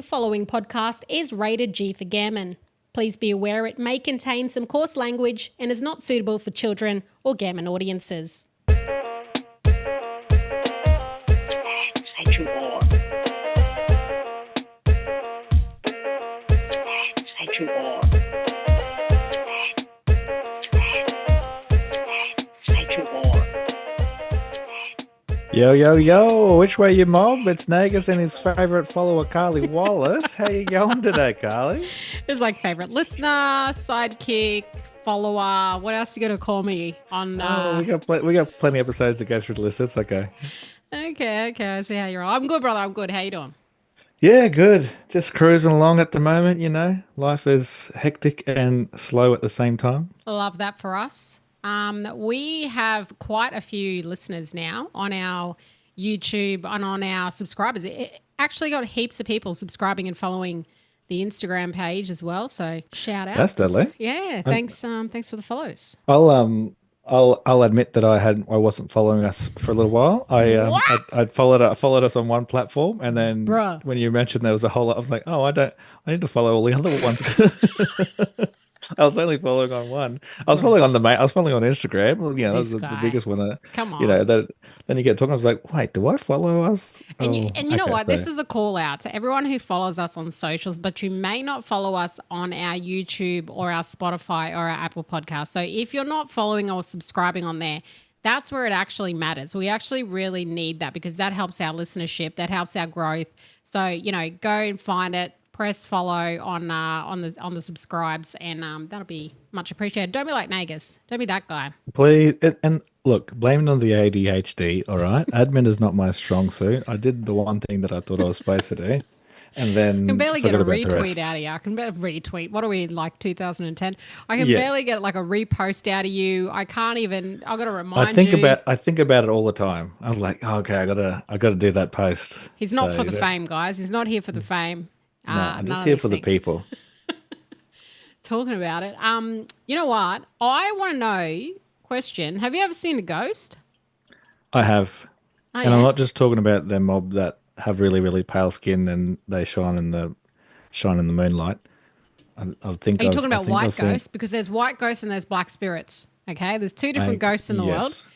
The following podcast is rated G for Gammon. Please be aware it may contain some coarse language and is not suitable for children or gammon audiences. Sensual. Sensual. Sensual. Yo, yo, yo, which way you mob? It's Nagus and his favourite follower, Carly Wallace. How you going today, Carly? It's like favourite listener, sidekick, follower. What else are you going to call me on? We got plenty of episodes to go through the list. It's okay. Okay. I see how you're all. I'm good, brother. I'm good. How you doing? Yeah, good. Just cruising along at the moment, you know. Life is hectic and slow at the same time. Love that for us. We have quite a few listeners now on our YouTube and on our subscribers. It actually got heaps of people subscribing and following the Instagram page as well. So shout out. That's deadly. Yeah. Thanks for the follows. I'll admit that I wasn't following us for a little while. I'd followed us on one platform, and then when you mentioned there was a whole lot, I was like, oh, I need to follow all the other ones. I was only following on one. I was following on Instagram. Well, that was the biggest one. Come on. Then you get talking. I was like, wait, do I follow us? And you know what? This is a call out to everyone who follows us on socials, but you may not follow us on our YouTube or our Spotify or our Apple podcast. So if you're not following or subscribing on there, that's where it actually matters. We actually really need that because that helps our listenership, that helps our growth. So, go and find it. Press follow on the subscribes, and that'll be much appreciated. Don't be like Nagus. Don't be that guy. Please, and look, blame it on the ADHD. All right, admin is not my strong suit. I did the one thing that I thought I was supposed to do, and then I can barely get a retweet out of you. I can barely retweet. What are we, like 2010? I can barely get like a repost out of you. I can't even. I've got to remind you. I think about it all the time. I'm like, okay, I gotta do that post. He's not for the fame, guys. He's not here for the fame. No, I'm just here for the people. Talking about it. You know what? I want to know, question, have you ever seen a ghost? I have. Oh, and I'm not just talking about them mob that have really, really pale skin and they shine in the moonlight. Are you talking about white ghosts? Because there's white ghosts and there's black spirits. Okay? There's two different ghosts in the world.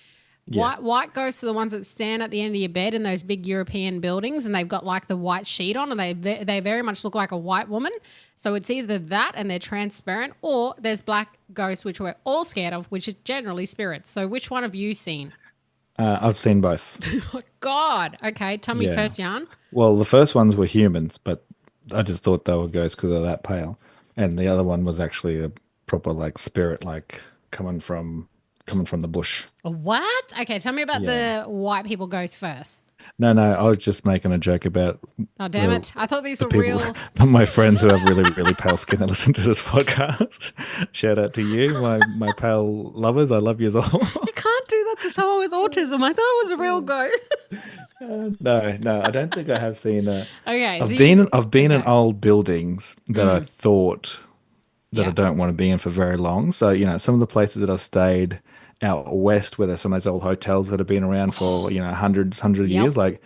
Yeah. White ghosts are the ones that stand at the end of your bed in those big European buildings, and they've got like the white sheet on, and they very much look like a white woman. So it's either that and they're transparent, or there's black ghosts, which we're all scared of, which is generally spirits. So which one have you seen? I've seen both. Oh, God. Okay, tell me first, Jan. Well, the first ones were humans, but I just thought they were ghosts because they're that pale. And the other one was actually a proper like spirit, like coming from the bush. What? Okay, tell me about the white people ghost first. No, I was just making a joke about. Oh, damn it. I thought these were people, real. My friends who have really, really pale skin that listen to this podcast. Shout out to you, my pale lovers. I love you all. You can't do that to someone with autism. I thought it was a real ghost. No, I don't think I have seen that. Okay. I've been in old buildings that I thought that I don't want to be in for very long. So, some of the places that I've stayed out west where there's some of those old hotels that have been around for, hundreds of years, like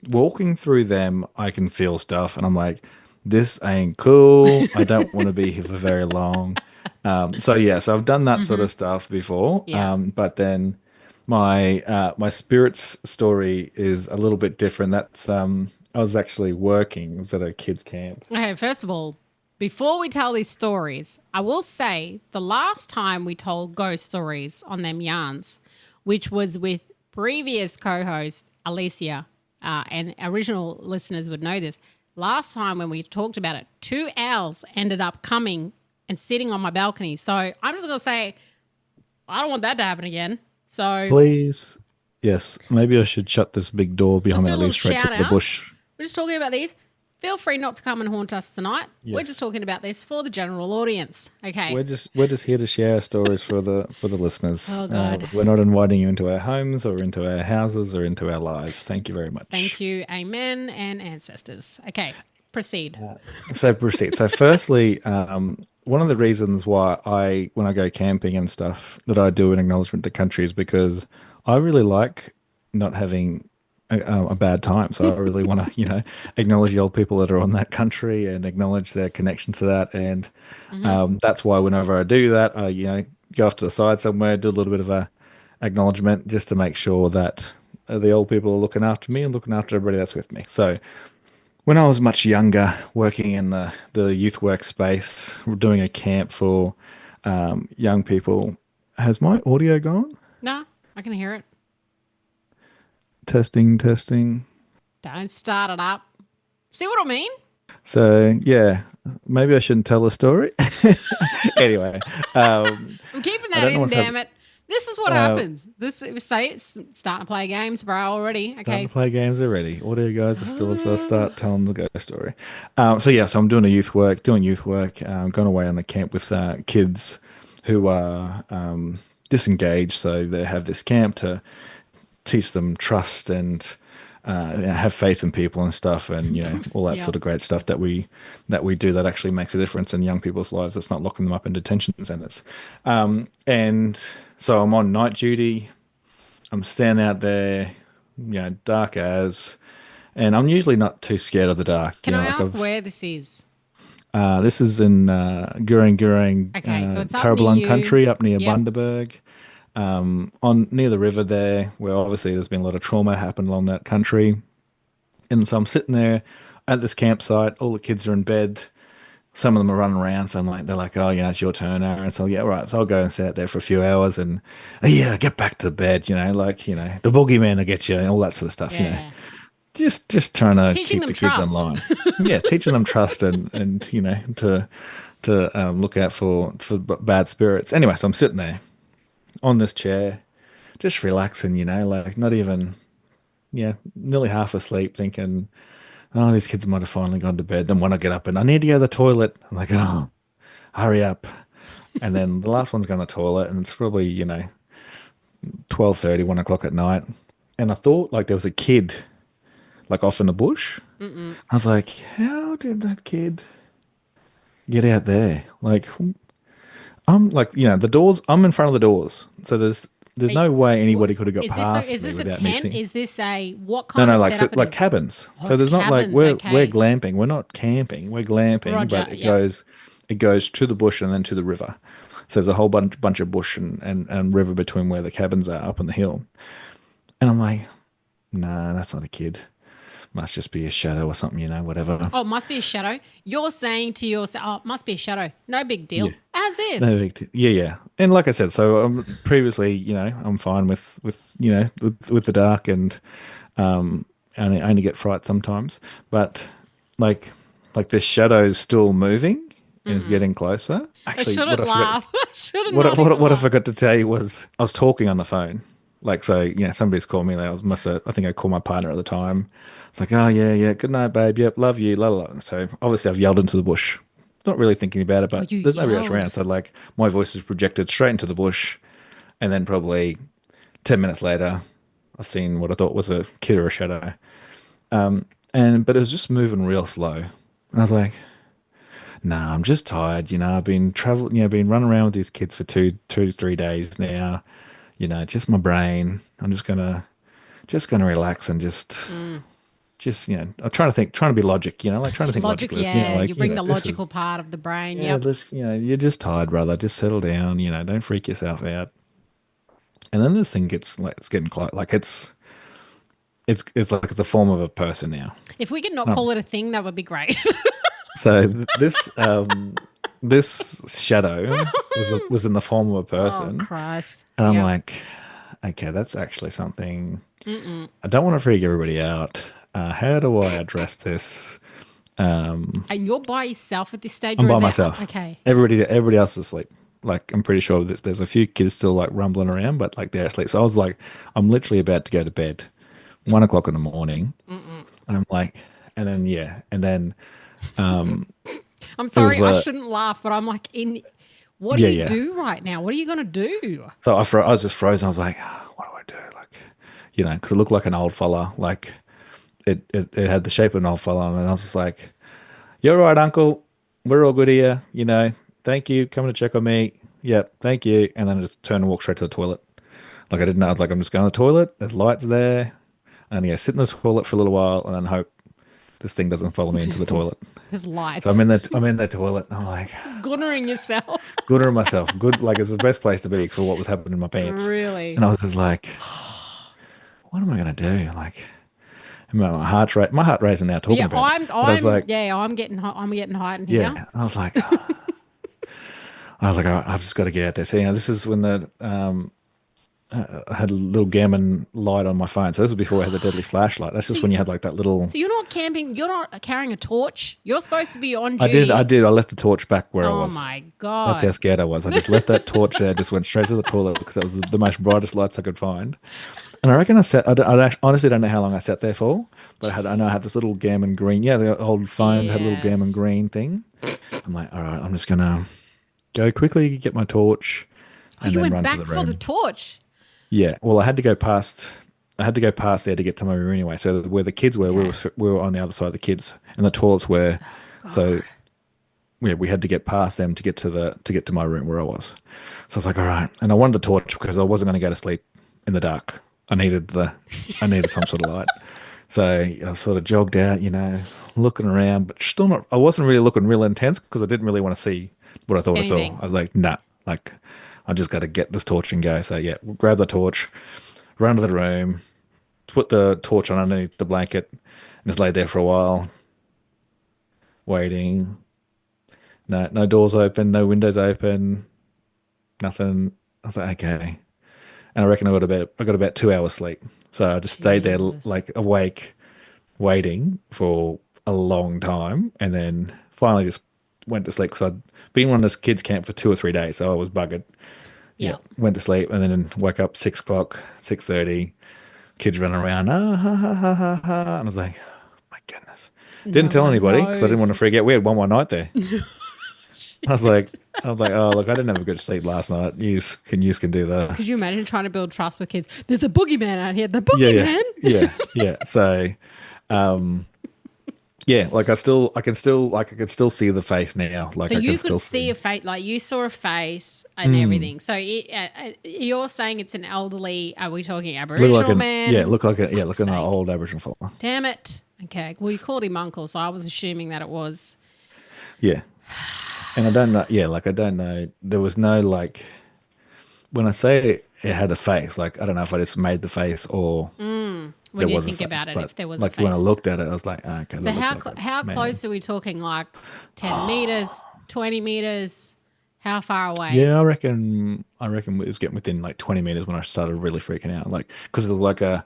walking through them, I can feel stuff. And I'm like, this ain't cool. I don't want to be here for very long. So I've done that sort of stuff before. Yeah. But then my spirits story is a little bit different. That's, I was actually working. I was at a kids camp. Okay, first of all, before we tell these stories, I will say the last time we told ghost stories on them yarns, which was with previous co-host Alicia, and original listeners would know this. Last time when we talked about it, 2 owls ended up coming and sitting on my balcony. So I'm just going to say, I don't want that to happen again. So please, yes, maybe I should shut this big door behind at least straight to the bush. We're just talking about these. Feel free not to come and haunt us tonight. Yes. We're just talking about this for the general audience. Okay. We're just here to share stories for the listeners. Oh, God. We're not inviting you into our homes or into our houses or into our lives. Thank you very much. Thank you. Amen and ancestors. Okay. Proceed. Proceed. So firstly, one of the reasons why when I go camping and stuff, that I do an acknowledgement to country is because I really like not having a bad time. So I really want to, acknowledge the old people that are on that country and acknowledge their connection to that. And that's why whenever I do that, I, go off to the side somewhere, do a little bit of a acknowledgement just to make sure that the old people are looking after me and looking after everybody that's with me. So when I was much younger, working in the youth workspace, doing a camp for young people, has my audio gone? No, I can hear it. Testing, testing. Don't start it up. See what I mean? So yeah, maybe I shouldn't tell a story. Anyway, I'm keeping that in, damn it. This is what Uh, happens. Say it's starting to play games, bro, already. Starting Okay. to play games already. Audio guys are still, so I'll start telling the ghost story. So I'm doing doing youth work, going away on a camp with kids who are disengaged. So they have this camp to teach them trust and have faith in people and stuff, and all that Yeah. sort of great stuff that we do that actually makes a difference in young people's lives. It's not locking them up in detention centers. And so I'm on night duty. I'm standing out there, dark as, and I'm usually not too scared of the dark. Can I ask where this is? This is in Gurang, Okay, so it's up near Tarablang you. country, up near Yep. Bundaberg, on near the river there, where obviously there's been a lot of trauma happened along that country. And so I'm sitting there at this campsite. All the kids are in bed. Some of them are running around. So they're like, oh, it's your turn, Aaron. So yeah, right. So I'll go and sit out there for a few hours and, oh, yeah, get back to bed. The boogeyman will get you and all that sort of stuff. Yeah. Just trying to Teaching keep them the kids trust. online. Yeah, teaching them trust and to look out for bad spirits. Anyway, so I'm sitting there on this chair, just relaxing. Like not even, nearly half asleep, thinking, oh, these kids might have finally gone to bed. Then when I get up and I need to go to the toilet, I'm like, oh, hurry up. And then the last one's going to the toilet, and it's probably 12:30, 1 o'clock at night. And I thought like there was a kid like off in the bush. I was like, how did that kid get out there? Like, I'm like, the doors, I'm in front of the doors. So there's no way anybody could have got past Is me this a without me tent? seeing. Is this what No, kind no, of like setup? like cabins. Oh, So it's there's not like cabins, we're okay. glamping. We're not camping. We're glamping, Roger, but yeah. it goes to the bush and then to the river. So there's a whole bunch of bush and river between where the cabins are up on the hill. And I'm like, nah, that's not a kid. Must just be a shadow or something, whatever. Oh, it must be a shadow. You're saying to yourself, oh, it must be a shadow. No big deal. Yeah. As if. No big yeah, yeah. And like I said, so previously, I'm fine with the dark and I only get fright sometimes, but like this shadow's still moving and it's getting closer. I Actually, shouldn't what I forgot, laugh. I shouldn't what, not I- what, I- even what I laugh. forgot to tell you was I was talking on the phone. Like, so, somebody's called me. I think I called my partner at the time. It's like, oh, yeah, yeah. Good night, babe. Yep. Love you. La, la, la. So obviously I've yelled into the bush. Not really thinking about it, but you there's nobody else yelled. around. So like my voice is projected straight into the bush. And then probably 10 minutes later, I seen what I thought was a kid or a shadow. But it was just moving real slow. And I was like, nah, I'm just tired. I've been been running around with these kids for two to 3 days now. Just my brain. I'm just gonna relax and just I'm trying to be logic. Like trying to think Logic, logically. yeah. Like, you bring the this logical is, part of the brain. yeah, Yep. this, you're just tired, brother. Just settle down. Don't freak yourself out. And then this thing gets like it's getting close. Like it's like it's a form of a person now. If we could not Oh. call it a thing, that would be great. So this shadow was in the form of a person. Oh, Christ. And I'm Yep. like, okay, that's actually something. I don't want to freak everybody out. How do I address this? And you're by yourself at this stage? I'm or by are there- myself. Okay. Everybody else is asleep. Like, I'm pretty sure there's a few kids still like rumbling around, but like they're asleep. So I was like, I'm literally about to go to bed, 1 o'clock in the morning. And I'm like, and then I'm sorry, was, I shouldn't laugh, but I'm like, what do Yeah, you yeah. do right now? What are you going to do? so I was just frozen. I was like, what do I do? Like, because it looked like an old fella. Like, it had the shape of an old fella, and I was just like, "You're right, Uncle. We're all good here. Thank you, coming to check on me. Yep, thank you." And then I just turned and walked straight to the toilet. Like I didn't know. I was like, I'm just going to the toilet. There's lights there. and yeah, sit in the toilet for a little while, and then hope this thing doesn't follow me into the toilet. There's lights. So I'm in the toilet. And I'm like, Gunnering yourself. good on myself. Good, like it's the best place to be for what was happening in my pants. Really? And I was just like, what am I gonna do? Like, my heart racing now talking Yeah, about it. But I was like, I'm getting hot. I'm getting hot in here. yeah. I was like, all right, I've just got to get out there. So this is when I had a little gammon light on my phone. So this was before I had the deadly flashlight. That's just when you had like that little. So you're not camping. You're not carrying a torch. You're supposed to be on duty. I did. I left the torch back where I Oh was. my God. That's how scared I was. I just left that torch there, just went straight to the toilet because that was the most brightest lights I could find. And I reckon honestly don't know how long I sat there for, but I know I had this little gammon green. Yeah, the old phone had a little gammon green thing. I'm like, all right, I'm just going to go quickly, get my torch, and you then went run back to the for room. the torch. Yeah, well, I had to go past there to get to my room anyway. So where the kids were, we were on the other side of the kids, and the toilets were. So yeah, we had to get past them to get to my room where I was. So I was like, all right, and I wanted the torch because I wasn't going to go to sleep in the dark. I needed some sort of light. So I sort of jogged out, looking around, but still not. I wasn't really looking real intense because I didn't really want to see what I thought I saw. I was like, nah, like. I just got to get this torch and go. So yeah, grab the torch, run to the room, put the torch on underneath the blanket, and just laid there for a while, waiting. No doors open, no windows open, nothing. I was like, okay. And I reckon I got about 2 hours sleep. So I just stayed there like awake, waiting for a long time, and then finally just went to sleep because I'd been on this kids camp for 2 or 3 days, so I was buggered. Yeah, went to sleep and then woke up 6 o'clock, 6:30. Kids running around, ha ha ha ha ha, and I was like, oh, my goodness. Didn't tell anybody because I didn't want to freak out. We had one more night there. I was like, oh look, I didn't have a good sleep last night. You can do that. Could you imagine trying to build trust with kids? There's a boogeyman out here. The boogeyman. Yeah. So, yeah, like I can still see the face now. Like so I you can could see a face, like you saw a face and everything. So you're saying it's an elderly. Are we talking Aboriginal man? Yeah, like an old Aboriginal fella. Damn it. Okay. Well, you called him uncle, so I was assuming that it was. Yeah, and I don't know. Yeah, like I don't know. There was no like. When I say it had a face, like I don't know if I just made the face or. When you think about it, if there was like a face. when I looked at it, I was like, oh, okay. So how close are we talking? Like 10 meters, 20 meters? How far away? Yeah, I reckon it was getting within like 20 meters when I started really freaking out. Like because it was like it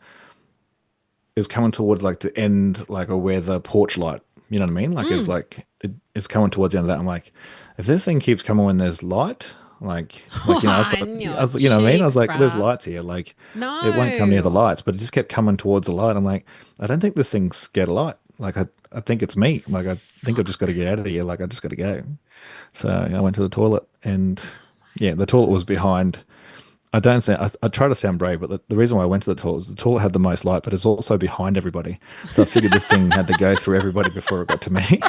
was coming towards like the end, like where the porch light. You know what I mean? Like it's like it's coming towards the end of that. I'm like, if this thing keeps coming when there's light. Like I was what I mean? I was like, there's lights here. Like, no, it won't come near the lights, but it just kept coming towards the light. I'm like, I don't think this thing's scared of light. Like, I think it's me. Like, I think I've just got to get out of here. Like, I just got to go. So I went to the toilet, and yeah, the toilet was behind. I try to sound brave, but the reason why I went to the toilet is the toilet had the most light, but it's also behind everybody. So I figured this thing had to go through everybody before it got to me.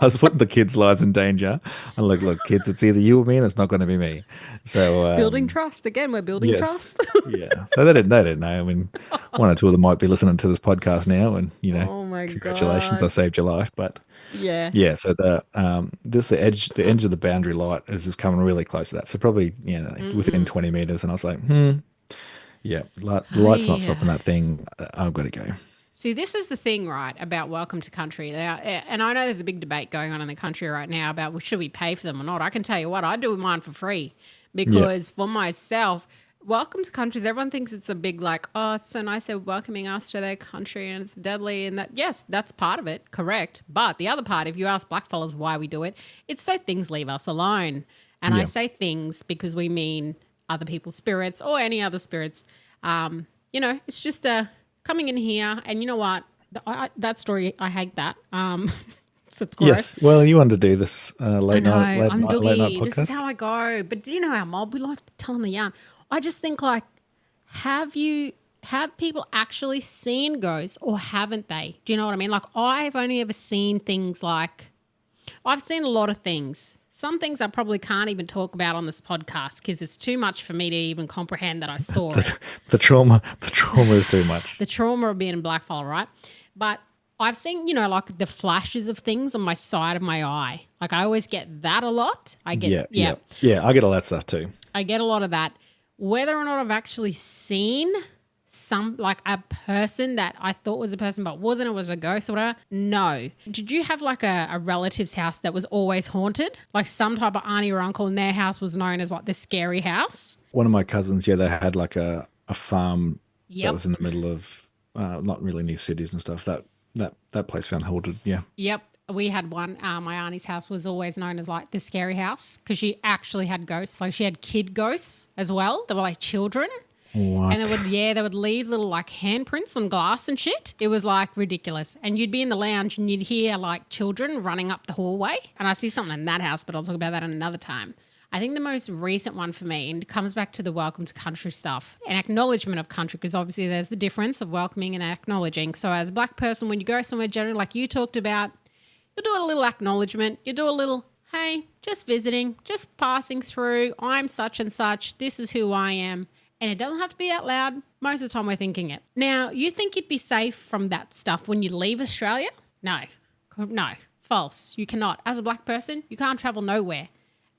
I was putting the kids' lives in danger. I'm like, look, kids, it's either you or me, and it's not going to be me. So building trust again. We're building trust. Yeah. So they didn't know. I mean, one or two of them might be listening to this podcast now, and oh my congratulations, God. I saved your life. But yeah. So the edge of the boundary light is just coming really close to that. So probably within 20 meters, and I was like, yeah, the light's not stopping that thing. I've got to go. See, this is the thing, right, about Welcome to Country. And I know there's a big debate going on in the country right now about, well, should we pay for them or not? I can tell you what, I do mine for free because for myself, Welcome to Countries, everyone thinks it's a big like, oh, it's so nice they're welcoming us to their country and it's deadly. And that, yes, that's part of it, correct. But the other part, if you ask blackfellas why we do it, it's so things leave us alone. And I say things because we mean other people's spirits or any other spirits. It's just coming in here, and you know what? That story, I hate that. That's gross. Yes. Well, you wanted to do this late night Doogie. podcast. This is how I go. But do you know our mob? We like telling the yarn. I just think like, have people actually seen ghosts or haven't they? Do you know what I mean? Like I've only ever seen things like, I've seen a lot of things. some things I probably can't even talk about on this podcast because it's too much for me to even comprehend that I saw it. The trauma is too much. The trauma of being in blackfella, right? But I've seen, like the flashes of things on my side of my eye. Like I always get that a lot. I get Yeah, I get all that stuff too. I get a lot of that. Whether or not I've actually seen like a person that I thought was a person but wasn't, it was a ghost or whatever, no. Did you have like a relative's house that was always haunted? Like some type of auntie or uncle in their house was known as like the scary house? One of my cousins, they had like a farm Yep. that was in the middle of, not really near cities and stuff. That place found haunted, yeah. Yep. We had one. My auntie's house was always known as like the scary house because she actually had ghosts. Like she had kid ghosts as well. They were like children. What? And they would leave little like handprints on glass and shit. It was like ridiculous. And you'd be in the lounge and you'd hear like children running up the hallway. And I see something in that house, but I'll talk about that another time. I think the most recent one for me, and it comes back to the welcome to country stuff and acknowledgement of country, because obviously there's the difference of welcoming and acknowledging. So as a black person, when you go somewhere generally like you talked about, you'll do a little acknowledgement. You do a little, hey, just visiting, just passing through. I'm such and such. This is who I am. And it doesn't have to be out loud. Most of the time we're thinking it. Now, you think you'd be safe from that stuff when you leave Australia? No, false. You cannot. As a black person, you can't travel nowhere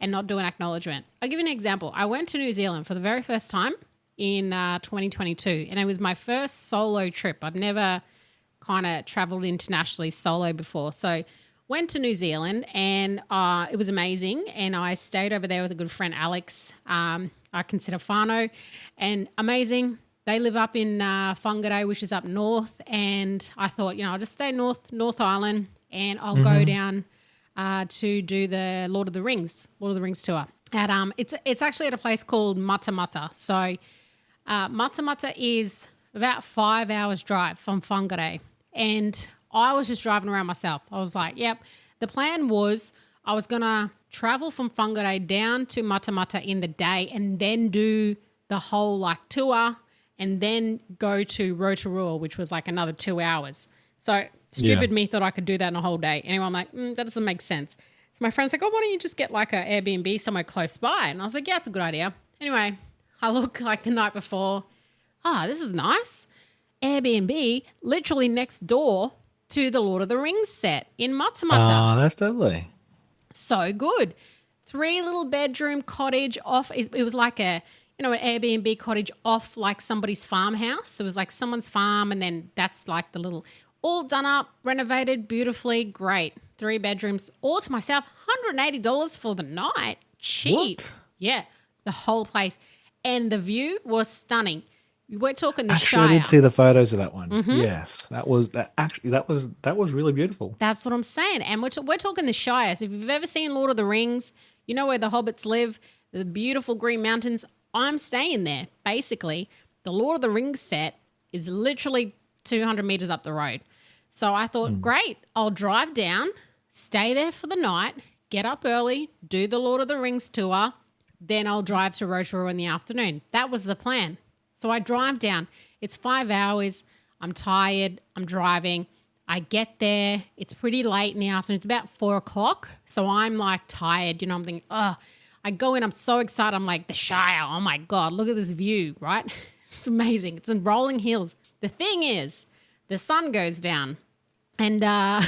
and not do an acknowledgement. I'll give you an example. I went to New Zealand for the very first time in 2022, and it was my first solo trip. I've never kind of traveled internationally solo before. So went to New Zealand and it was amazing. And I stayed over there with a good friend, Alex. I consider whānau, and amazing. They live up in Whangarei, which is up north. And I thought, I'll just stay North Island and I'll go down to do the Lord of the Rings tour. It's actually at a place called Mata Mata. So Mata Mata is about 5 hours drive from Whangarei. And I was just driving around myself. I was like, yep. The plan was I was going to travel from Whangarei down to Mata Mata in the day and then do the whole like tour and then go to Rotorua, which was like another 2 hours. So stupid me thought I could do that in a whole day. Anyway, I'm like, that doesn't make sense. So my friend's like, why don't you just get like an Airbnb somewhere close by? And I was like, yeah, it's a good idea. Anyway, I look like the night before. This is nice. Airbnb literally next door to the Lord of the Rings set in Mata Mata. Oh, that's lovely. So good. 3 little bedroom cottage off. It was like an Airbnb cottage off like somebody's farmhouse. It was like someone's farm, and then that's like the little, all done up, renovated beautifully, great. 3 bedrooms, all to myself, $180 for the night. Cheap. What? Yeah, the whole place. And the view was stunning. We're talking the Actually, Shire. I did see the photos of that one. Yes, that was really beautiful. That's what I'm saying. And we're talking the Shire. So if you've ever seen Lord of the Rings, you know where the hobbits live, the beautiful Green Mountains. I'm staying there. Basically, the Lord of the Rings set is literally 200 meters up the road. So I thought, great, I'll drive down, stay there for the night, get up early, do the Lord of the Rings tour, then I'll drive to Rotorua in the afternoon. That was the plan. So I drive down. It's 5 hours. I'm tired. I'm driving. I get there. It's pretty late in the afternoon. It's about 4 o'clock. So I'm like tired. I'm thinking, I go in. I'm so excited. I'm like, the Shire. Oh my God. Look at this view, right? It's amazing. It's in rolling hills. The thing is, the sun goes down and I'm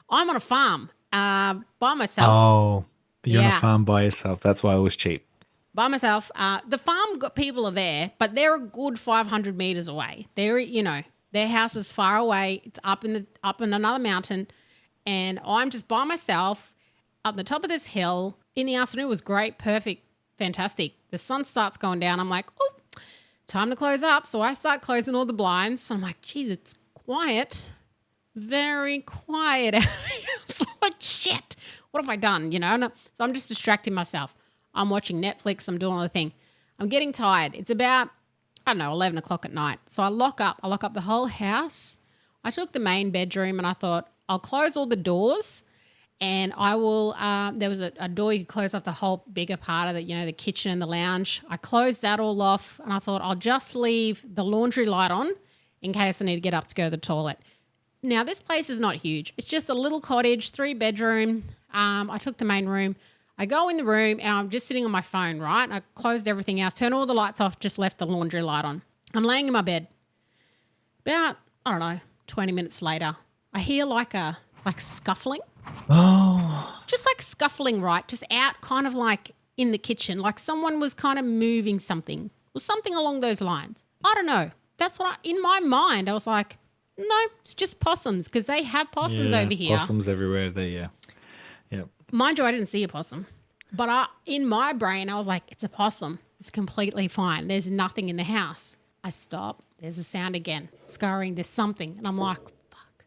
on a farm by myself. Oh, you're on a farm by yourself. That's why it was cheap. By myself. The farm people are there, but they're a good 500 meters away. Their house is far away. It's up in another mountain, and I'm just by myself up the top of this hill. In the afternoon, it was great, perfect, fantastic. The sun starts going down. I'm like, oh, time to close up. So I start closing all the blinds. I'm like, geez, it's quiet, very quiet out here. So I'm like, shit, what have I done? So I'm just distracting myself. I'm watching Netflix. I'm doing all the thing. I'm getting tired. It's about, 11 o'clock at night. So I lock up the whole house. I took the main bedroom and I thought, I'll close all the doors and I will, there was a door you could close off the whole bigger part of it, the kitchen and the lounge. I closed that all off and I thought I'll just leave the laundry light on in case I need to get up to go to the toilet. Now, this place is not huge. It's just a little cottage, 3-bedroom. I took the main room. I go in the room and I'm just sitting on my phone, right? I closed everything else, turned all the lights off, just left the laundry light on. I'm laying in my bed. About, I don't know, 20 minutes later, I hear like scuffling. Oh. Just like scuffling, right? Just out kind of like in the kitchen, like someone was kind of moving something or something along those lines. I don't know. That's what in my mind, I was like, no, it's just possums because they have possums over here. Possums everywhere there, yeah. Yep. Mind you, I didn't see a possum. But in my brain, I was like, it's a possum. It's completely fine. There's nothing in the house. I stop. There's a sound again. Scurrying. There's something. And I'm like, fuck.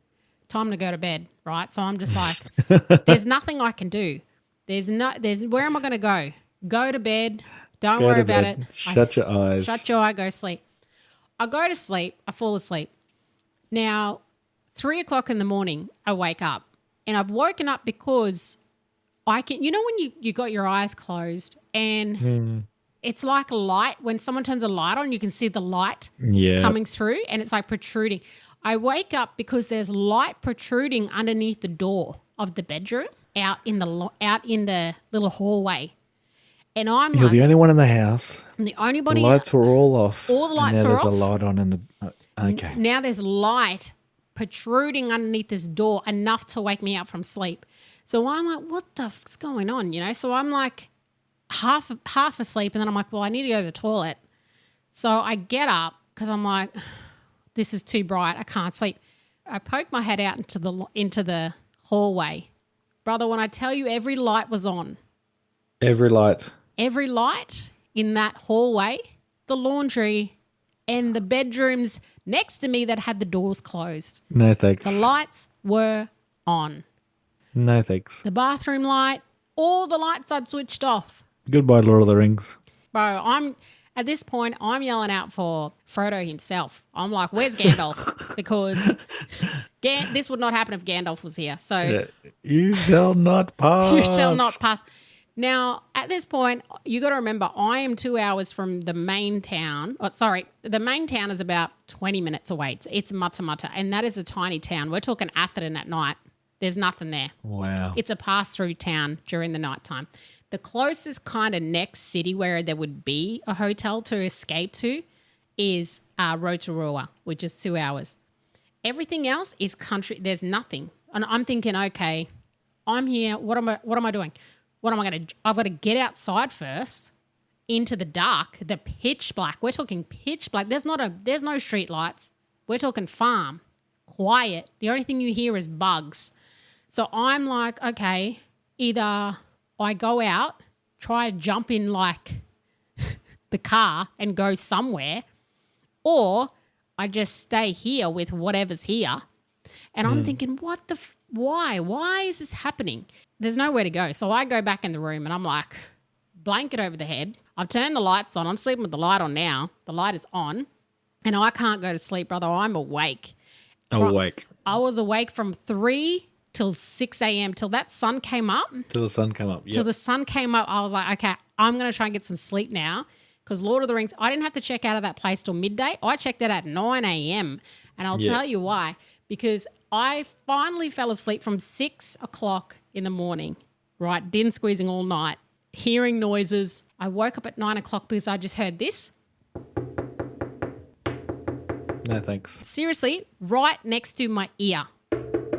Time to go to bed, right? So I'm just like, there's nothing I can do. Where am I going to go? Go to bed. Don't worry about it. Shut your eyes. Shut your eye. Go sleep. I go to sleep. I fall asleep. Now, 3 o'clock in the morning, I wake up. And I've woken up because I can, you know, when you got your eyes closed and it's like light, when someone turns a light on, you can see the light coming through and it's like protruding. I wake up because there's light protruding underneath the door of the bedroom out in the little hallway. And You're the only one in the house. I'm the only body. The lights were all off. All the lights are off. There's a light on in the, okay. Now there's light protruding underneath this door enough to wake me up from sleep. So I'm like, what the fuck's going on, you know? So I'm like half asleep and then I'm like, well, I need to go to the toilet. So I get up because I'm like, this is too bright. I can't sleep. I poke my head out into the hallway. Brother, when I tell you every light was on. Every light in that hallway, the laundry and the bedrooms next to me that had the doors closed. No thanks. The lights were on. No thanks. The bathroom light, all the lights I'd switched off. Goodbye, Lord of the Rings. Bro, at this point, I'm yelling out for Frodo himself. I'm like, where's Gandalf? Because this would not happen if Gandalf was here. So you shall not pass. You shall not pass. Now, at this point, you got to remember, I am 2 hours from the main town. The main town is about 20 minutes away. It's Matamata, and that is a tiny town. We're talking Atherton at night. There's nothing there. Wow. It's a pass-through town during the nighttime. The closest kind of next city where there would be a hotel to escape to is Rotorua, which is 2 hours. Everything else is country. There's nothing. And I'm thinking, okay, I'm here. What am I doing? I've got to get outside first into the dark, the pitch black. We're talking pitch black. There's no street lights. We're talking farm, quiet. The only thing you hear is bugs. So I'm like, okay, either I go out, try to jump in like the car and go somewhere, or I just stay here with whatever's here. And I'm thinking, why? Why is this happening? There's nowhere to go. So I go back in the room and I'm like, blanket over the head. I've turned the lights on. I'm sleeping with the light on now. The light is on and I can't go to sleep, brother. I'm awake. I was awake from 3 till 6 a.m. till that sun came up. Till the sun came up, yeah. Till the sun came up, I was like, okay, I'm going to try and get some sleep now because Lord of the Rings, I didn't have to check out of that place till midday. I checked it at 9 a.m. And I'll tell you why. Because I finally fell asleep from 6 o'clock in the morning, right? Din squeezing all night, hearing noises. I woke up at 9 o'clock because I just heard this. No, thanks. Seriously, right next to my ear.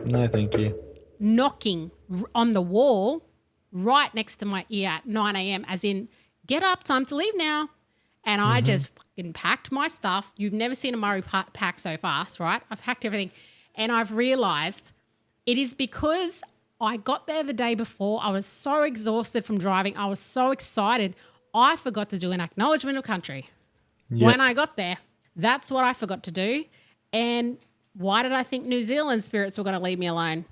No, thank you. Knocking on the wall right next to my ear at 9 a.m. as in, get up, time to leave now. And I just fucking packed my stuff. You've never seen a Murray pack so fast, right? I've packed everything. And I've realised it is because I got there the day before. I was so exhausted from driving. I was so excited. I forgot to do an acknowledgement of country. Yep. When I got there, that's what I forgot to do. And why did I think New Zealand spirits were going to leave me alone?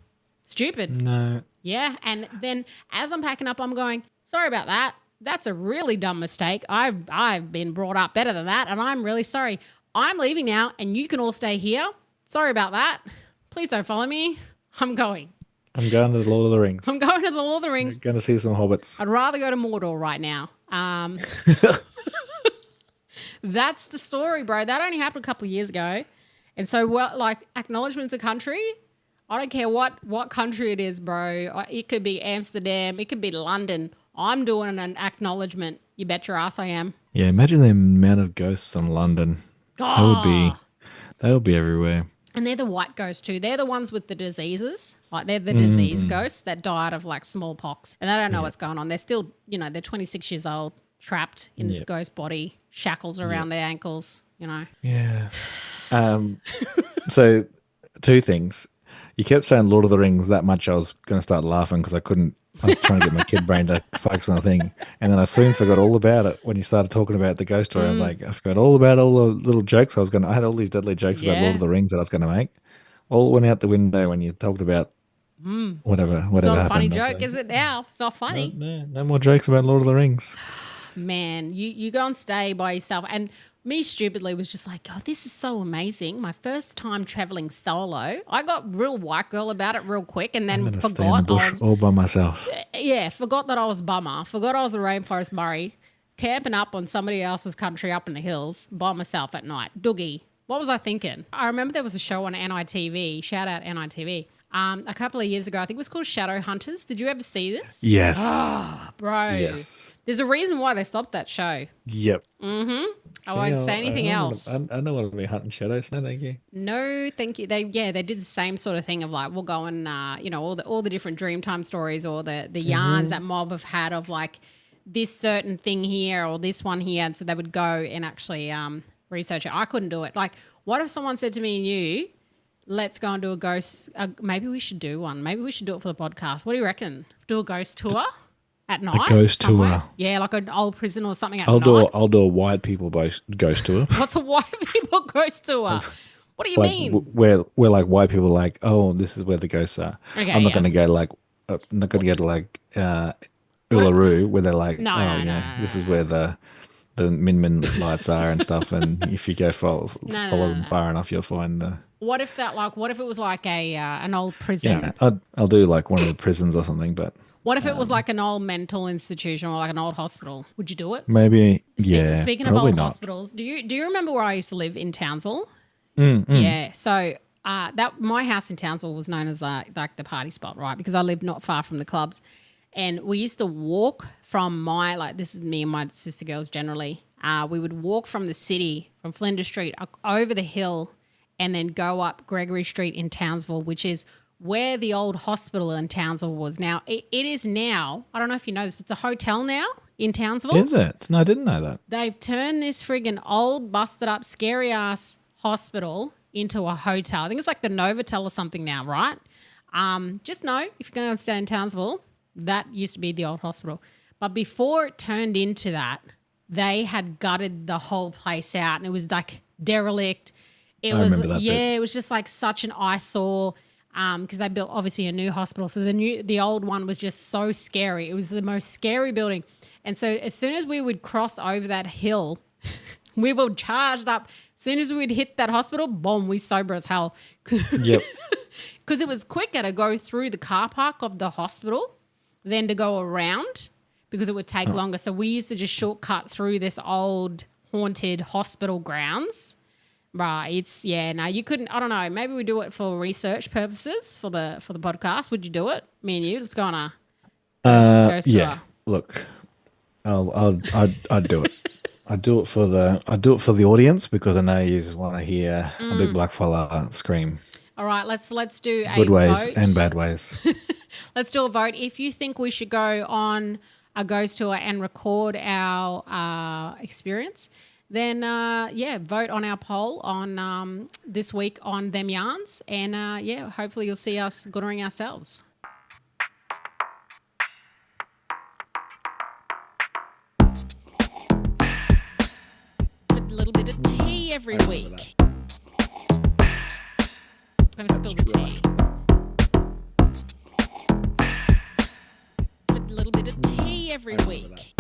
Stupid. No. Yeah. And then as I'm packing up, I'm going, sorry about that. That's a really dumb mistake. I've been brought up better than that. And I'm really sorry. I'm leaving now and you can all stay here. Sorry about that. Please don't follow me. I'm going. I'm going to the Lord of the Rings. I'm going to the Lord of the Rings. I'm going to see some hobbits. I'd rather go to Mordor right now. That's the story, bro. That only happened a couple of years ago. And so, well, like acknowledgement's a country. I don't care what country it is, bro. It could be Amsterdam. It could be London. I'm doing an acknowledgement. You bet your ass I am. Yeah, imagine the amount of ghosts in London. Oh. They would be everywhere. And they're the white ghosts too. They're the ones with the diseases. Like they're the disease ghosts that died of like smallpox. And they don't know what's going on. They're still, they're 26 years old, trapped in this ghost body, shackles around their ankles, Yeah. So 2 things. You kept saying Lord of the Rings that much, I was going to start laughing because I was trying to get my kid brain to focus on the thing. And then I soon forgot all about it when you started talking about the ghost story. I'm like, I forgot all about all the little jokes I had all these deadly jokes about Lord of the Rings that I was going to make. All went out the window when you talked about whatever It's not a happened. funny joke, is it now? It's not funny. No more jokes about Lord of the Rings. Man, you go and stay by yourself. And me stupidly was just like, oh, this is so amazing. My first time traveling solo. I got real white girl about it real quick and then Stay in the forgot bush all by myself. forgot that I was bummer. Forgot I was a rainforest Murray, camping up on somebody else's country up in the hills by myself at night. Doogie. What was I thinking? I remember there was a show on NITV, shout out NITV, a couple of years ago. I think it was called Shadow Hunters. Did you ever see this? Yes. Oh, bro. Yes. There's a reason why they stopped that show. Yep. I won't say anything else. I don't want to be hunting shadows. No, thank you. No, thank you. They did the same sort of thing of like, we'll go and, all the different Dreamtime stories or the yarns that Mob have had of like this certain thing here or this one here. And so they would go and actually research it. I couldn't do it. Like, what if someone said to me and you, let's go and do a ghost, maybe we should do one. Maybe we should do it for the podcast. What do you reckon? Do a ghost tour at night? A ghost somewhere? tour. Yeah, like an old prison or something at I'll night. do a white people ghost tour. What's a white people ghost tour? What do you Like, mean? where like white people are like, oh, this is where the ghosts are. Okay, I'm not yeah. going to go like, Uluru, where they're like, No, this is where the Min Min lights are and stuff. And if you go follow them far enough, you'll find the. What if it was like an old prison? Yeah, I'll do like one of the prisons or something, but. What if it was like an old mental institution or like an old hospital? Would you do it? Maybe, Speaking of probably old not. hospitals, do you remember where I used to live in Townsville? Yeah, so that my house in Townsville was known as like the party spot, right? Because I lived not far from the clubs, and we used to walk from this is me and my sister girls generally. We would walk from the city, from Flinders Street, over the hill, and then go up Gregory Street in Townsville, which is where the old hospital in Townsville was. Now, it is now, I don't know if you know this, but it's a hotel now in Townsville. Is it? No, I didn't know that. They've turned this friggin' old, busted up, scary ass hospital into a hotel. I think it's like the Novotel or something now, right? Just know, if you're going to stay in Townsville, that used to be the old hospital. But before it turned into that, they had gutted the whole place out and it was like derelict. I remember that bit. It was just like such an eyesore. Because they built obviously a new hospital. So the old one was just so scary. It was the most scary building. And so as soon as we would cross over that hill, we were charged up. As soon as we would hit that hospital, boom, we sober as hell. Yep. Because it was quicker to go through the car park of the hospital than to go around because it would take longer. So we used to just shortcut through this old haunted hospital grounds. Right, you couldn't. I don't know. Maybe we do it for research purposes for the podcast. Would you do it? Me and you. Let's go on a ghost tour. Look, I'd do it. I'd do it for the audience because I know you just want to hear a big black fella scream. All right, let's do a good ways vote. and bad ways. Let's do a vote. If you think we should go on a ghost tour and record our experience, then vote on our poll on this week on Them Yarns, and hopefully you'll see us goodering ourselves. Put a little bit of tea every week. I'm gonna spill the tea. Put a little bit of tea every week.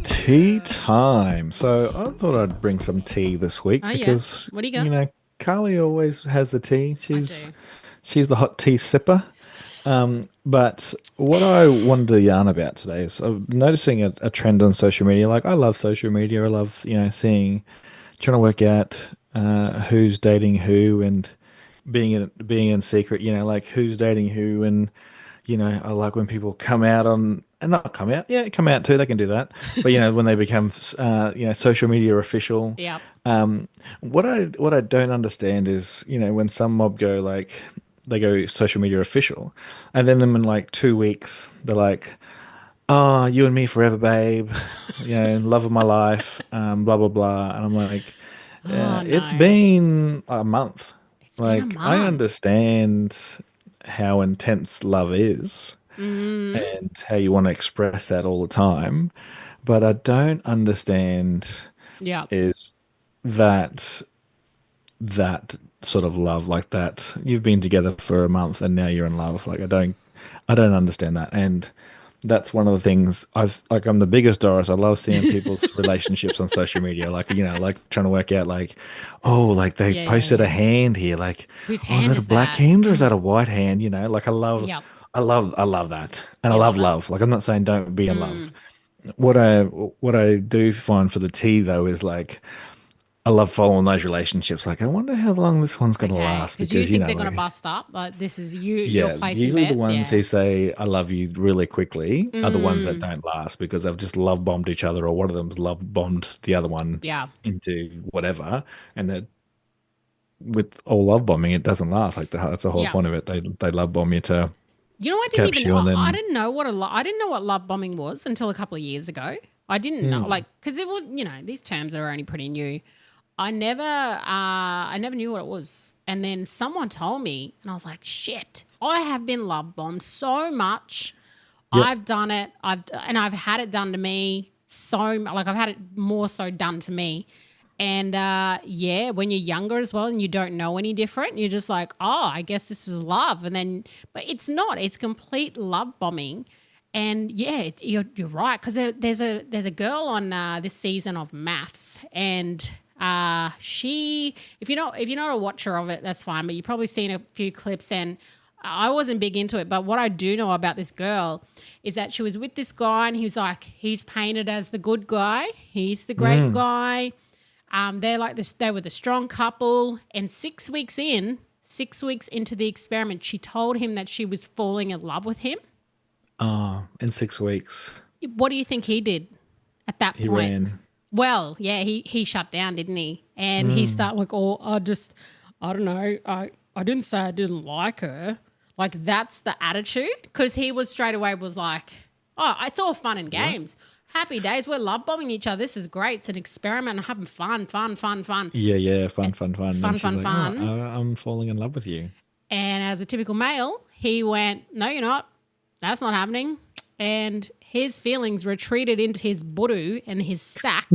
Tea time. So I thought I'd bring some tea this week because What do you got? Carly always has the tea. She's the hot tea sipper. But what I wanted to yarn about today is I'm noticing a trend on social media. Like I love social media. I love trying to work out who's dating who and being in secret, like who's dating who, and I like when people come out on and not come out, yeah, come out too. They can do that, but when they become social media official. Yep. What I don't understand is when some mob go like they go social media official, and then them in like 2 weeks they're like, oh, you and me forever, babe. Love of my life, blah blah blah. And I'm like, Oh it's no. been a month. It's been a Like I month. understand how intense love is Mm, and how you want to express that all the time, but I don't understand yeah. is that that sort of love like that. You've been together for a month and now you're in love. Like I don't understand that. And that's one of the things I'm the biggest Doris. I love seeing people's relationships on social media. Like, like trying to work out like, oh, like they Yeah, yeah, posted a yeah. hand here. Like, Whose oh, is hand that a is black that? hand or is that a white hand? Like Yep. I love that. And I You love love it. love. Like I'm not saying don't be in love. Mm. What I do find for the tea though is like I love following those relationships. Like I wonder how long this one's gonna Okay. last Because you because think they're gonna bust up, but this is you're yeah, placing usually the bets. ones Yeah. who say "I love you" really quickly are the ones that Mm. don't last because they've just love bombed each other, or one of them's love bombed the other one Yeah. into whatever, and that with all love bombing, it doesn't last. Like that's the whole Yeah. point of it. They love bomb you to You know, I didn't capture even. you, and I then didn't know what I didn't know what love bombing was until a couple of years ago. I didn't know, like, because it was, these terms are only pretty new. I never knew what it was, and then someone told me, and I was like, shit, I have been love bombed so much. yep, I've done it. I've had it done to me like I've had it more so done to me. And yeah, when you're younger as well and you don't know any different, you're just like, oh, I guess this is love. And then, but it's not. It's complete love bombing. And yeah, you're right because there's a girl on this season of Maths, and she, if you're not a watcher of it, that's fine. But you've probably seen a few clips, and I wasn't big into it. But what I do know about this girl is that she was with this guy, and he's painted as the good guy. He's the great guy. They're like this. They were the strong couple, and 6 weeks into the experiment, she told him that she was falling in love with him. in 6 weeks What do you think he did at that he point? ran. Well, yeah, he shut down, didn't he? And he started like, oh, I don't know, I didn't say I didn't like her. Like that's the attitude, because he was straight away was like, oh, it's all fun and games. Happy days. We're love bombing each other. This is great. It's an experiment. I'm having fun. Yeah, fun, fun, fun. Fun, And she's fun, like, fun. oh, I'm falling in love with you. And as a typical male, he went, no, you're not. That's not happening. And his feelings retreated into his budu and his sack,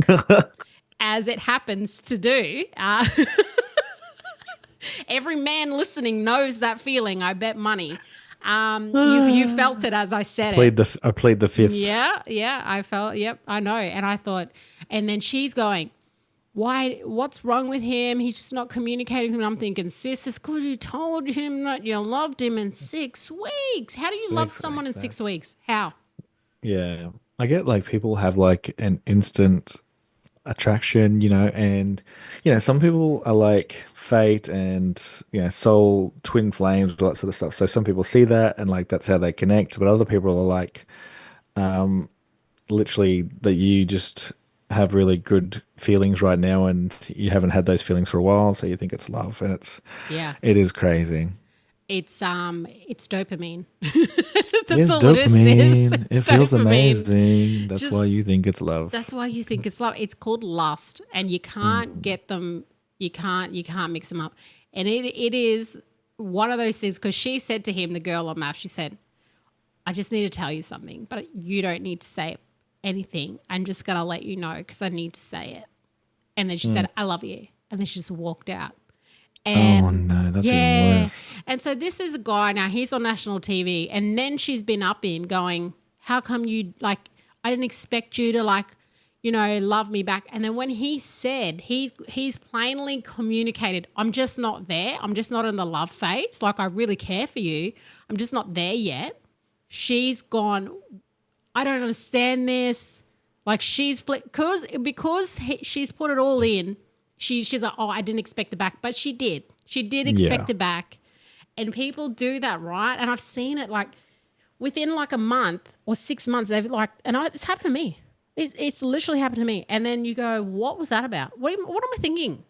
as it happens to do. Every man listening knows that feeling, I bet money. You felt it as I said it. I plead the fifth. Yeah, I felt, yep, I know. And I thought, and then she's going, what's wrong with him? He's just not communicating with me. I'm thinking, sis, it's because you told him that you loved him in 6 weeks. How do you love 6 someone in weeks, 6 weeks? How? Yeah. I get like people have like an instant attraction, and some people are like fate and soul twin flames, all that sort of stuff. So some people see that and like that's how they connect, but other people are like literally that you just have really good feelings right now and you haven't had those feelings for a while, so you think it's love, and Yeah. it is crazy. It's dopamine. It's That's all it is, sis. dopamine. It It's feels dopamine. amazing. That's why Just you think it's love. That's why you think it's love. It's called lust, and you can't get them. You can't mix them up. And it is one of those things, because she said to him, the girl on Math, she said, I just need to tell you something, but you don't need to say anything. I'm just going to let you know because I need to say it. And then she said, I love you. And then she just walked out. And Oh no, that's even yeah. worse. And so this is a guy now, he's on national TV, and then she's been up him going, how come you, like, I didn't expect you to, like, love me back. And then when he said, he's plainly communicated, I'm just not there. I'm just not in the love phase. Like, I really care for you. I'm just not there yet. She's gone, I don't understand this. Like, she's because she's put it all in, she's like, oh, I didn't expect it back, but she did. She did expect it back, and people do that, right? And I've seen it like within like a month or 6 months. They've like, and it's happened to me. It's literally happened to me. And then you go, what was that about? What am I thinking?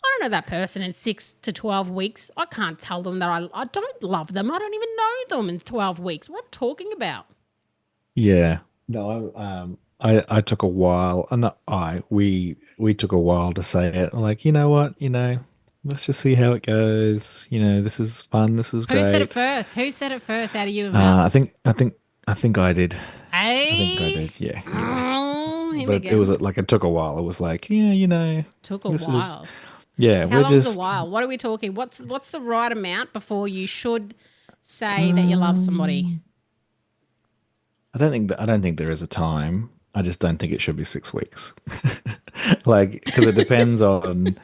I don't know that person in 6 to 12 weeks. I can't tell them that I don't love them. I don't even know them in 12 weeks. What am I talking about? Yeah. No, I took a while, and not we took a while to say it. Like, you know what, let's just see how it goes. This is fun. This is great. Who said it first? Who said it first out of you and Mel? I think I did. Hey? I think I did. Yeah. Oh, here But we it go. was like it took a while. It was like, yeah, Took a this is- while. yeah, How we're long's just a while? What are we talking? What's the right amount before you should say that you love somebody? I don't think there is a time. I just don't think it should be 6 weeks. Like, because it depends on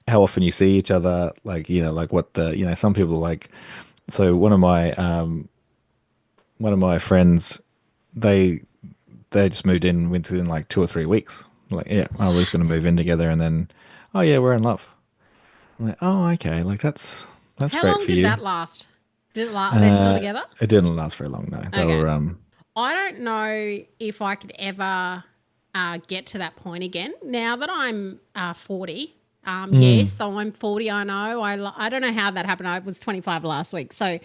how often you see each other. Like, like what some people like. So one of my friends, they just moved in within like 2 or 3 weeks. Like, yeah, oh, we're just going to move in together, and then, oh yeah, we're in love. I'm like, oh, okay, like that's How great long for did you. that last? Did it last? Are they still together? It didn't last very long, no. They Okay. were I don't know if I could ever get to that point again. Now that I'm 40, yes, so I'm 40. I know. I don't know how that happened. I was 25 last week, so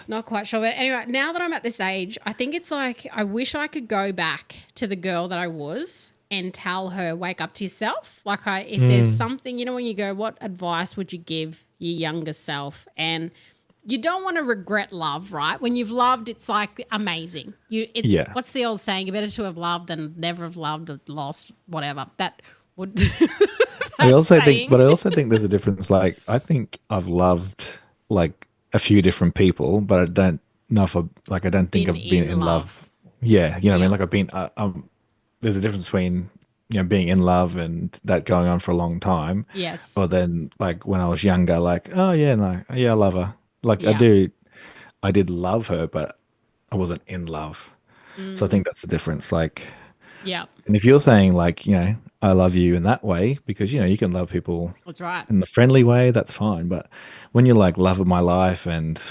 not quite sure. But anyway, now that I'm at this age, I think it's like I wish I could go back to the girl that I was and tell her, wake up to yourself. Like if there's something, when you go, what advice would you give your younger self? And you don't want to regret love, right? When you've loved, it's like amazing. Yeah. What's the old saying? Better to have loved than never have loved or lost, whatever. That would. I also saying. think there's a difference. Like, I think I've loved like a few different people, but I don't know if I don't think Been I've been in in love. love. Yeah, you know what I mean? Like I've been, there's a difference between, being in love and that going on for a long time. Yes. Or then like when I was younger, like, oh yeah, no, yeah, I love her. Like Yeah. I did love her, but I wasn't in love. So I think that's the difference. Like, Yeah, and if you're saying like, I love you in that way, because, you can love people that's right. in the friendly way, that's fine. But when you're like love of my life and,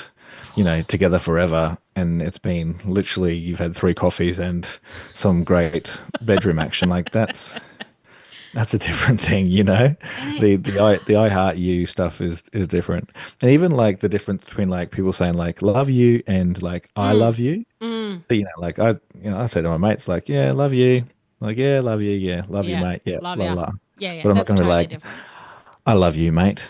together forever, and it's been literally, you've had 3 coffees and some great bedroom action, like that's a different thing, The I heart you stuff is different. And even like the difference between like people saying like love you and like I love you. Like I say to my mates like, yeah, love you. Like, yeah, love you, yeah, love you, Yeah, mate. Yeah, love blah ya. blah. Yeah, But I'm not that's gonna be totally like, different. I love you, mate.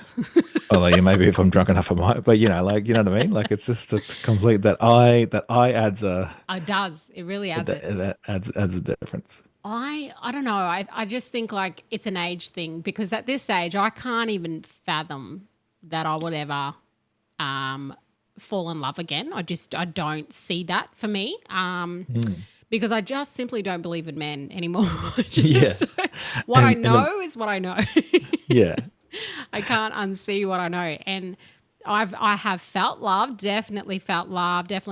Although maybe if I'm drunk enough I might, but like, you know what I mean? Like it's just a complete that I adds It does. It really adds it. that adds a difference. I don't know. I just think like it's an age thing, because at this age I can't even fathom that I would ever fall in love again. I don't see that for me. Because I just simply don't believe in men anymore. What I know is what I know. Yeah. I can't unsee what I know. And I have felt love, definitely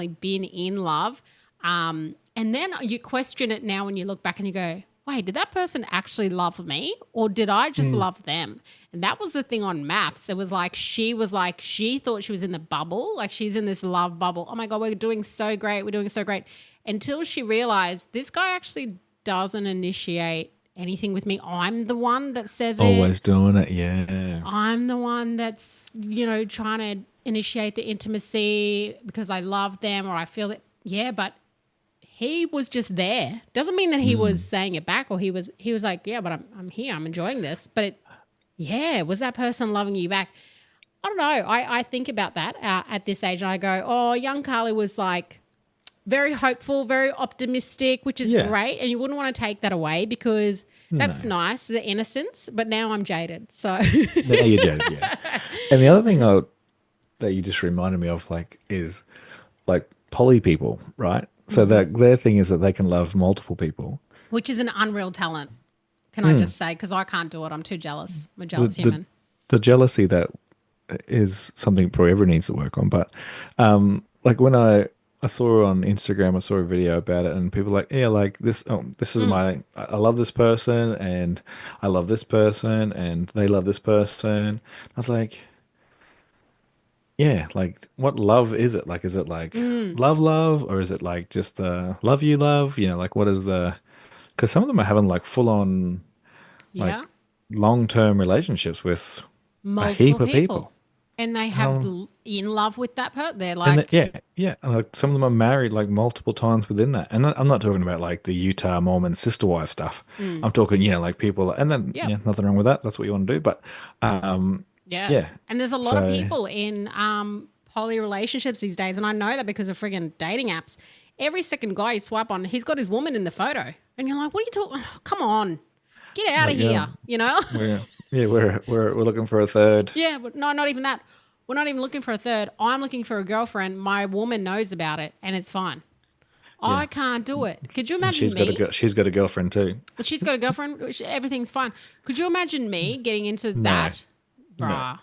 been in love. And then you question it now when you look back and you go, wait, did that person actually love me, or did I just love them? And that was the thing on maths. It was like she thought she was in the bubble, like she's in this love bubble. Oh my God, we're doing so great. Until she realized this guy actually doesn't initiate anything with me. I'm the one that says Always doing it, yeah. I'm the one that's, trying to initiate the intimacy because I love them or I feel that, yeah, but he was just there. Doesn't mean that he was saying it back, or he was like, yeah, but I'm here, I'm enjoying this. But was that person loving you back? I don't know. I think about that at this age, and I go, oh, young Carly was like very hopeful, very optimistic, which is great. And you wouldn't want to take that away, because that's nice, the innocence. But now I'm jaded. So Now you're jaded, yeah. And the other thing that you just reminded me of, like, is like poly people, right? So that their thing is that they can love multiple people, which is an unreal talent. Can I just say, because I can't do it. I'm too jealous. I'm a jealous human. The jealousy that is something probably everyone needs to work on. But like when I I saw on Instagram, I saw a video about it, and people were like, yeah, like this. Oh, this is I love this person, and I love this person, and they love this person. I was like, yeah, like what love is it? Like, is it like love, or is it like just love you, love? You know, like what is the? Because some of them are having like full on like Yeah. long term relationships with a Multiple heap of people. people. And they have in love with that person. They're And like, yeah, and like some of them are married like multiple times within that. And I'm not talking about like the Utah Mormon sister wife stuff. I'm talking, like people, and then yeah, nothing wrong with that. That's what you want to do. But yeah. yeah, And there's a lot of so people in poly relationships these days. And I know that because of friggin' dating apps. Every second guy you swipe on, he's got his woman in the photo. And you're like, what are you talking? Come on, get out like of here, you know? we're looking for a third. Yeah, but no, not even that. We're not even looking for a third. I'm looking for a girlfriend. My woman knows about it and it's fine. Yeah, I can't do it. Could you and imagine me? she's got a girlfriend too. But she's got a girlfriend. Everything's fine. Could you imagine me getting into No, that? no. Bruh.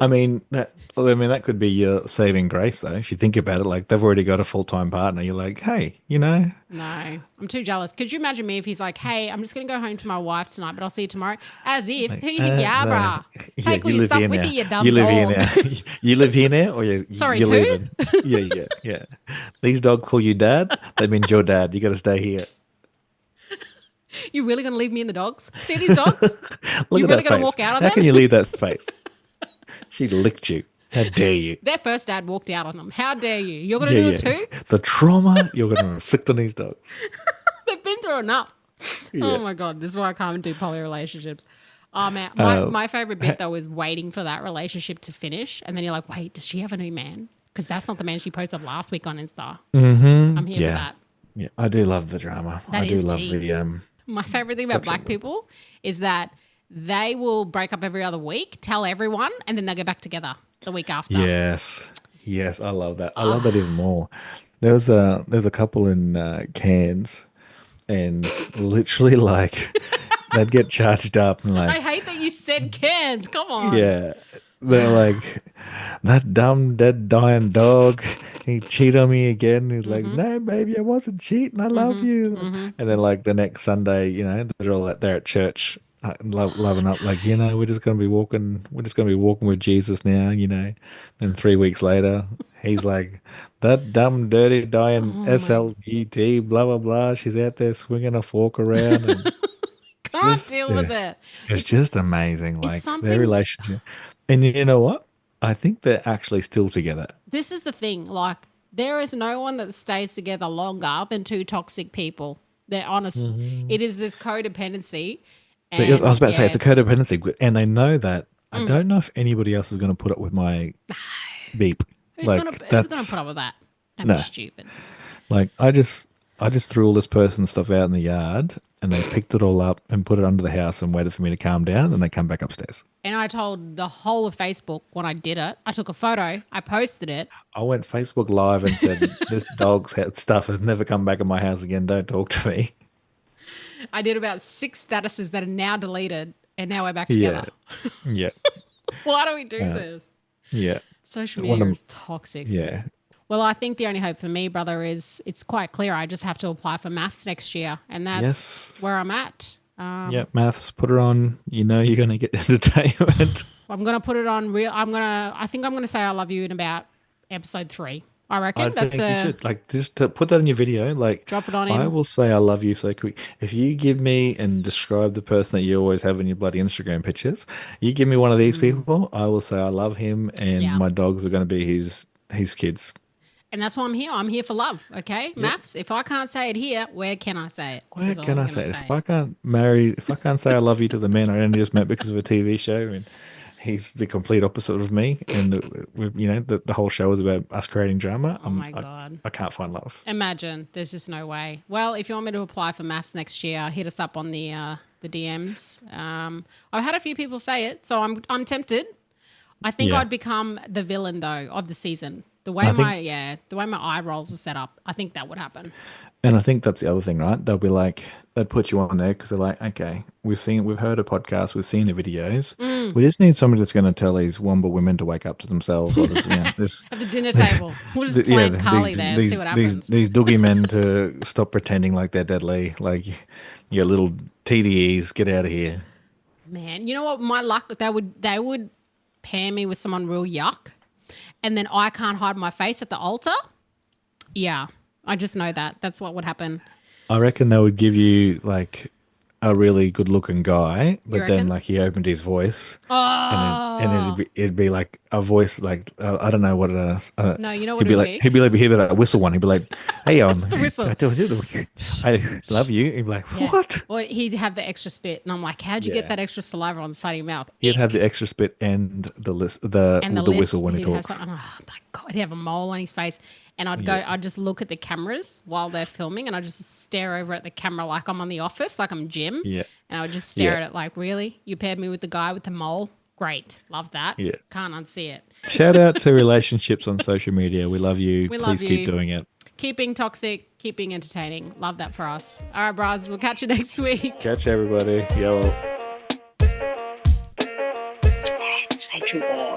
I mean that could be your saving grace though. If you think about it, like they've already got a full time partner. You're like, hey, No, I'm too jealous. Could you imagine me if he's like, hey, I'm just going to go home to my wife tonight, but I'll see you tomorrow? As if, who do you think you are, no. bruh? Yeah, Take all you your live stuff here with now. you, you dumb You live here dog. now. You live here now, or Sorry, you're who? leaving? Yeah. These dogs call you dad. That means your dad. You got to stay here. You really going to leave me and the dogs? See these dogs? Look You at really that going to face. walk out on How them? can you leave that face? She licked you. How dare you? Their first dad walked out on them. How dare you? You're going to do it too? The trauma you're going to inflict on these dogs. They've been through enough. Yeah. Oh my God. This is why I can't do poly relationships. Oh man. My favorite bit though is waiting for that relationship to finish. And then you're like, wait, does she have a new man? Because that's not the man she posted last week on Insta. I'm here for Yeah. that. Yeah, I do love the drama. That I do is love tea. the My favorite thing about black people is that they will break up every other week, tell everyone, and then they'll get back together the week after. Yes, I love that. I love that even more. There's a couple in Cairns, and literally like they'd get charged up and I like hate that you said cans. Come on. yeah, they're like that dumb dead dying dog. He cheated on me again. He's like, no, baby, I wasn't cheating. I love you. And then like the next Sunday, they're all there at church, loving up, like we're just gonna be walking. We're just gonna be walking with Jesus now. And 3 weeks later, he's like, that dumb, dirty, dying SLGT, blah blah blah. She's out there swinging a fork around. And Can't just, deal with it. it's just amazing, like their something- relationship. And you know what? I think they're actually still together. This is the thing. Like, there is no one that stays together longer than two toxic people. They're honest. It is this codependency. I was about to say it's a codependency, and they know that. I don't know if anybody else is going to put up with my beep. Who's gonna put up with that? Don't No. be stupid. Like I just threw all this person's stuff out in the yard, and they picked it all up and put it under the house and waited for me to calm down. And then they come back upstairs. And I told the whole of Facebook when I did it. I took a photo. I posted it. I went Facebook Live and said, "This dog's stuff has never come back in my house again. Don't talk to me." I did about 6 statuses that are now deleted, and now we're back together. Yeah, Why do we do this? yeah, Social One media of- is toxic. yeah. Well, I think the only hope for me, brother, is it's quite clear. I just have to apply for maths next year, and that's Yes. where I'm at. Yeah, maths. Put her on. You're going to get entertainment. I'm gonna put it on real. I think I'm gonna say I love you in about episode 3. I reckon I that's think you should just to put that in your video. Like, Drop it on I him. will say I love you so quick. If you give me and describe the person that you always have in your bloody Instagram pictures, you give me one of these people, I will say I love him, and Yeah. my dogs are going to be his kids. And that's why I'm here. I'm here for love. Okay, maths. If I can't say it here, where can I say it? Where Is all can I'm I say gonna it? If I can't say I love you to the man I only just met because of a TV show, and he's the complete opposite of me, and the whole show is about us creating drama. Oh my God. I can't find love. Imagine. There's just no way. Well, if you want me to apply for maths next year, hit us up on the DMs. I've had a few people say it, so I'm tempted. I think Yeah. I'd become the villain though of the season. The way my eye rolls are set up, I think that would happen. And I think that's the other thing, right? They'll be like, they'd put you on there because they're like, okay, we've heard a podcast, we've seen the videos. We just need somebody that's going to tell these Womba women to wake up to themselves. Or this, At the dinner table. We'll just plant Carly there and see what happens. These doogie men to stop pretending like they're deadly. Like, your little TDEs, get out of here. Man, you know what? My luck, they would pair me with someone real yuck, and then I can't hide my face at the altar. Yeah. I just know that. That's what would happen. I reckon they would give you like a really good looking guy, but then like he opened his voice and it'd be like a voice like, I don't know what it is. No, you know what it'd be? He'd be like that whistle one. He'd be like, hey, the whistle. I love you. He'd be like, what? Or he'd have the extra spit. And I'm like, how'd you get that extra saliva on the side of your mouth? He'd have the extra spit and the whistle when he talks. Oh my God, he'd have a mole on his face. And I'd just look at the cameras while they're filming, and I'd just stare over at the camera like I'm on The Office, like I'm Jim. Yeah. And I would just stare at it like, really? You paired me with the guy with the mole? Great. Love that. Yeah. Can't unsee it. Shout out to relationships on social media. We love you. Please keep doing it. Keep being toxic, keep being entertaining. Love that for us. All right, bros. We'll catch you next week. Catch everybody. Yo. Sexual.